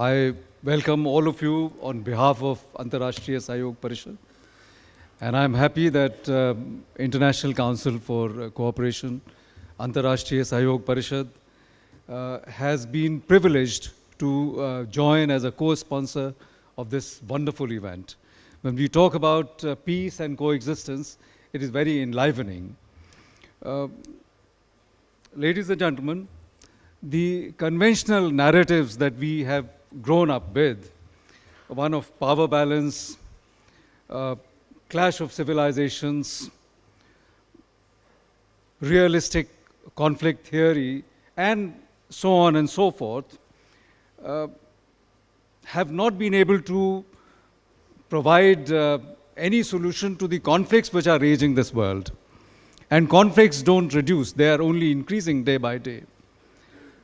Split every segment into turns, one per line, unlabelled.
I welcome all of you on behalf of Antarashtriya Sahyog Parishad. And I'm happy that International Council for Cooperation, Antarashtriya Sahyog Parishad, has been privileged to join as a co-sponsor of this wonderful event. When we talk about peace and coexistence, it is very enlivening. Ladies and gentlemen, the conventional narratives that we have grown up with, one of power balance, clash of civilizations, realistic conflict theory, and so on and so forth, have not been able to provide any solution to the conflicts which are raging this world. And conflicts don't reduce, they are only increasing day by day.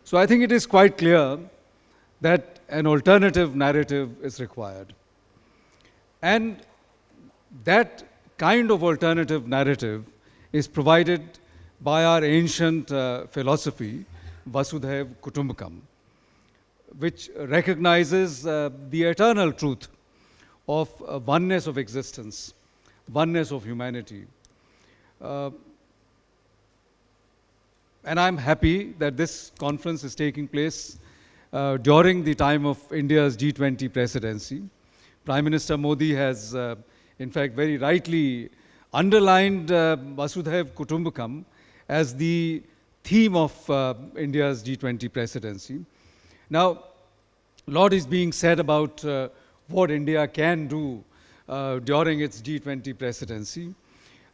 So I think it is quite clear that an alternative narrative is required. And that kind of alternative narrative is provided by our ancient philosophy, Vasudhaiv Kutumbakam, which recognizes the eternal truth of oneness of existence, oneness of humanity. And I'm happy that this conference is taking place during the time of India's G20 presidency. Prime Minister Modi has, in fact, very rightly underlined Vasudhaiv Kutumbakam as the theme of India's G20 presidency. Now, a lot is being said about what India can do during its G20 presidency.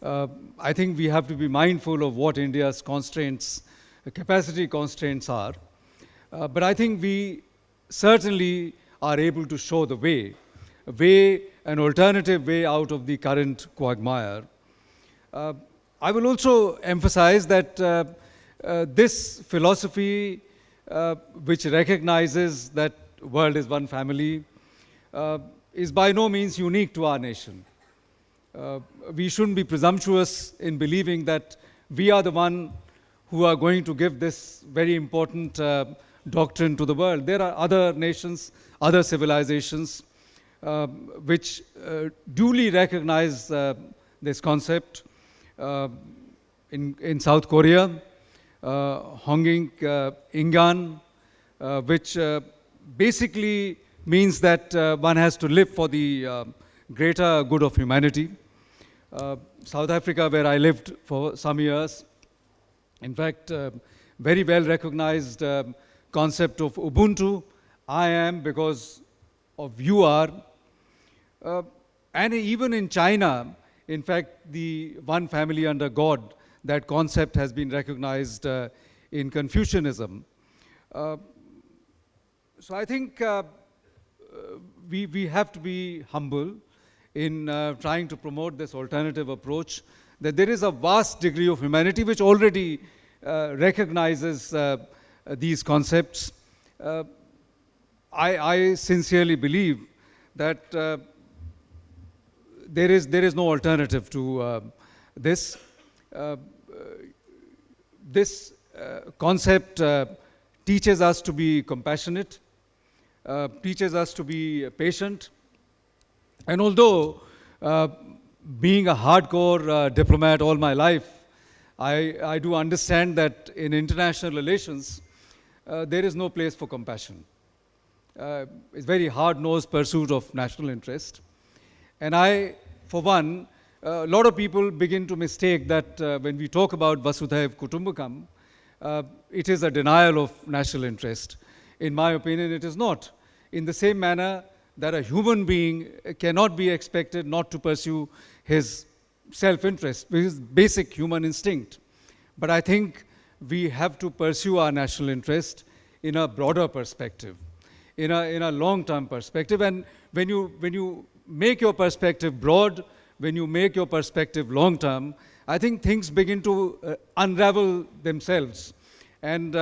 I think we have to be mindful of what India's constraints, capacity constraints are. But I think we certainly are able to show the way, an alternative way out of the current quagmire. I will also emphasize that this philosophy, which recognizes that world is one family, is by no means unique to our nation. We shouldn't be presumptuous in believing that we are the one who are going to give this very important doctrine to the world. There are other nations, other civilizations, which duly recognize this concept. In South Korea, Honging Ingan, which basically means that one has to live for the greater good of humanity. South Africa, where I lived for some years, in fact, very well recognized concept of Ubuntu. I am because of you are. And even in China, in fact, the one family under God, that concept has been recognized in Confucianism. So I think we have to be humble in trying to promote this alternative approach, that there is a vast degree of humanity which already recognizes these concepts. I sincerely believe that there is no alternative to this. This concept teaches us to be compassionate, teaches us to be patient. And although being a hardcore diplomat all my life, I do understand that in international relations, there is no place for compassion. It's very hard-nosed pursuit of national interest. And I, for one, a lot of people begin to mistake that when we talk about Vasudhaiv Kutumbakam, it is a denial of national interest. In my opinion, it is not. In the same manner that a human being cannot be expected not to pursue his self-interest, his basic human instinct. But I think we have to pursue our national interest in a broader perspective, in a long-term perspective. And when you make your perspective broad, when you make your perspective long-term, I think things begin to unravel themselves. And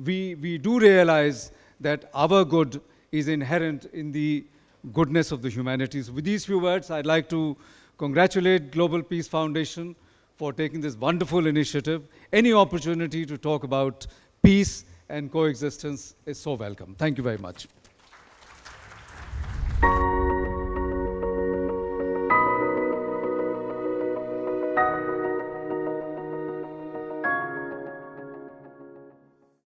we do realize that our good is inherent in the goodness of the humanities. With these few words, I'd like to congratulate Global Peace Foundation for taking this wonderful initiative. Any opportunity to talk about peace and coexistence is so welcome. Thank you very much.